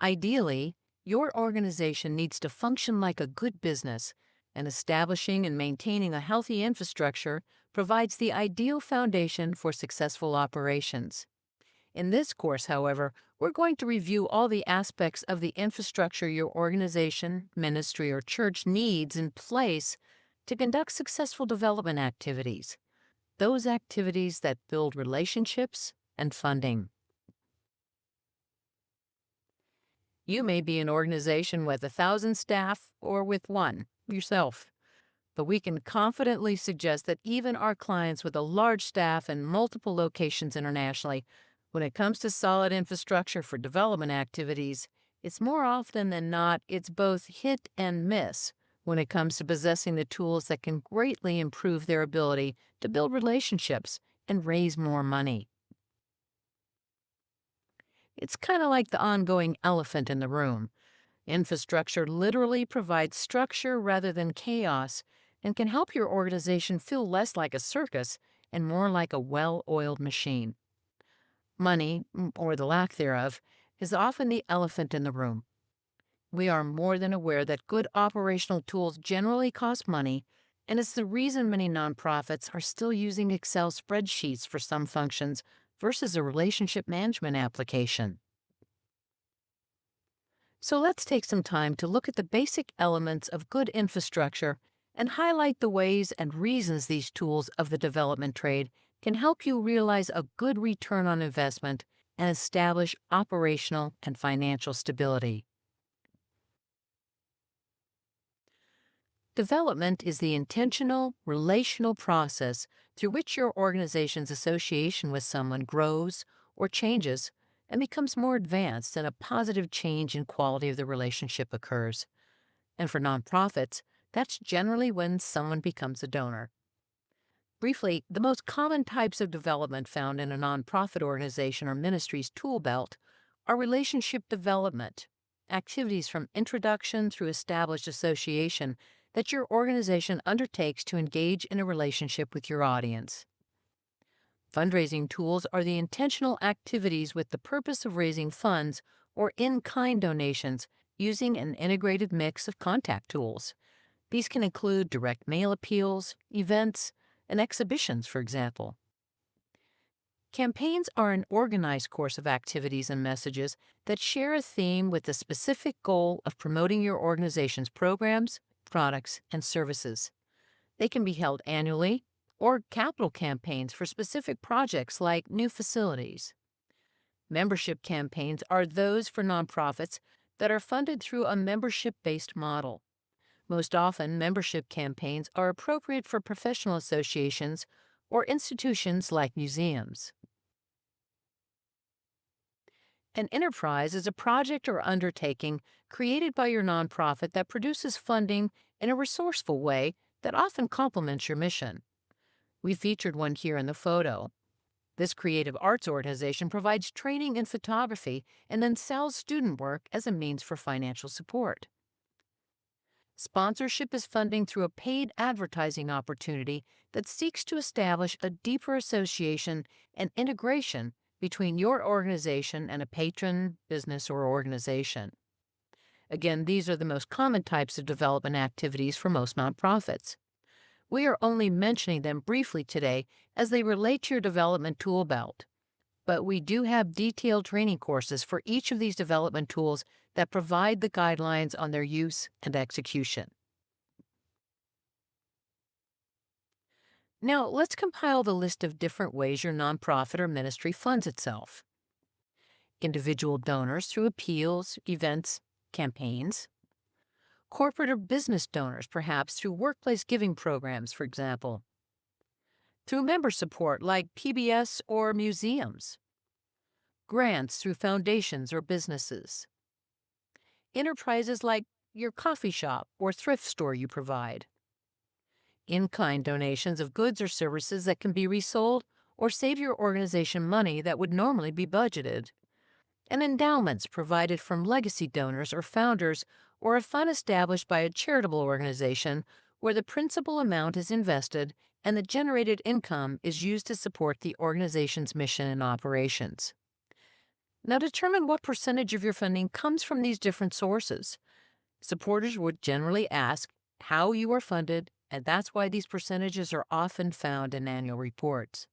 Ideally, your organization needs to function like a good business, and establishing and maintaining a healthy infrastructure provides the ideal foundation for successful operations. In this course, however, we're going to review all the aspects of the infrastructure your organization, ministry, or church needs in place to conduct successful development activities, those activities that build relationships and funding. You may be an organization with 1,000 staff or with one, yourself. But we can confidently suggest that even our clients with a large staff and multiple locations internationally, when it comes to solid infrastructure for development activities, it's more often than not, it's both hit and miss when it comes to possessing the tools that can greatly improve their ability to build relationships and raise more money. It's kind of like the ongoing elephant in the room. Infrastructure literally provides structure rather than chaos and can help your organization feel less like a circus and more like a well-oiled machine. Money, or the lack thereof, is often the elephant in the room. We are more than aware that good operational tools generally cost money, and it's the reason many nonprofits are still using Excel spreadsheets for some functions versus a relationship management application. So let's take some time to look at the basic elements of good infrastructure and highlight the ways and reasons these tools of the development trade can help you realize a good return on investment and establish operational and financial stability. Development is the intentional, relational process through which your organization's association with someone grows or changes and becomes more advanced, and a positive change in quality of the relationship occurs. And for nonprofits, that's generally when someone becomes a donor. Briefly, the most common types of development found in a nonprofit organization or ministry's tool belt are relationship development, activities from introduction through established association that your organization undertakes to engage in a relationship with your audience. Fundraising tools are the intentional activities with the purpose of raising funds or in-kind donations using an integrated mix of contact tools. These can include direct mail appeals, events, and exhibitions, for example. Campaigns are an organized course of activities and messages that share a theme with the specific goal of promoting your organization's programs, products, and services. They can be held annually or capital campaigns for specific projects like new facilities. Membership campaigns are those for nonprofits that are funded through a membership-based model. Most often, membership campaigns are appropriate for professional associations or institutions like museums. An enterprise is a project or undertaking created by your nonprofit that produces funding in a resourceful way that often complements your mission. We featured one here in the photo. This creative arts organization provides training in photography and then sells student work as a means for financial support. Sponsorship is funding through a paid advertising opportunity that seeks to establish a deeper association and integration between your organization and a patron, business, or organization. Again, these are the most common types of development activities for most nonprofits. We are only mentioning them briefly today as they relate to your development tool belt. But we do have detailed training courses for each of these development tools that provide the guidelines on their use and execution. Now, let's compile the list of different ways your nonprofit or ministry funds itself. Individual donors through appeals, events, campaigns. Corporate or business donors, perhaps through workplace giving programs, for example. Through member support like PBS or museums. Grants through foundations or businesses. Enterprises like your coffee shop or thrift store you provide. In-kind donations of goods or services that can be resold or save your organization money that would normally be budgeted. And endowments provided from legacy donors or founders, or a fund established by a charitable organization where the principal amount is invested and the generated income is used to support the organization's mission and operations. Now, determine what percentage of your funding comes from these different sources. Supporters would generally ask how you are funded, and that's why these percentages are often found in annual reports.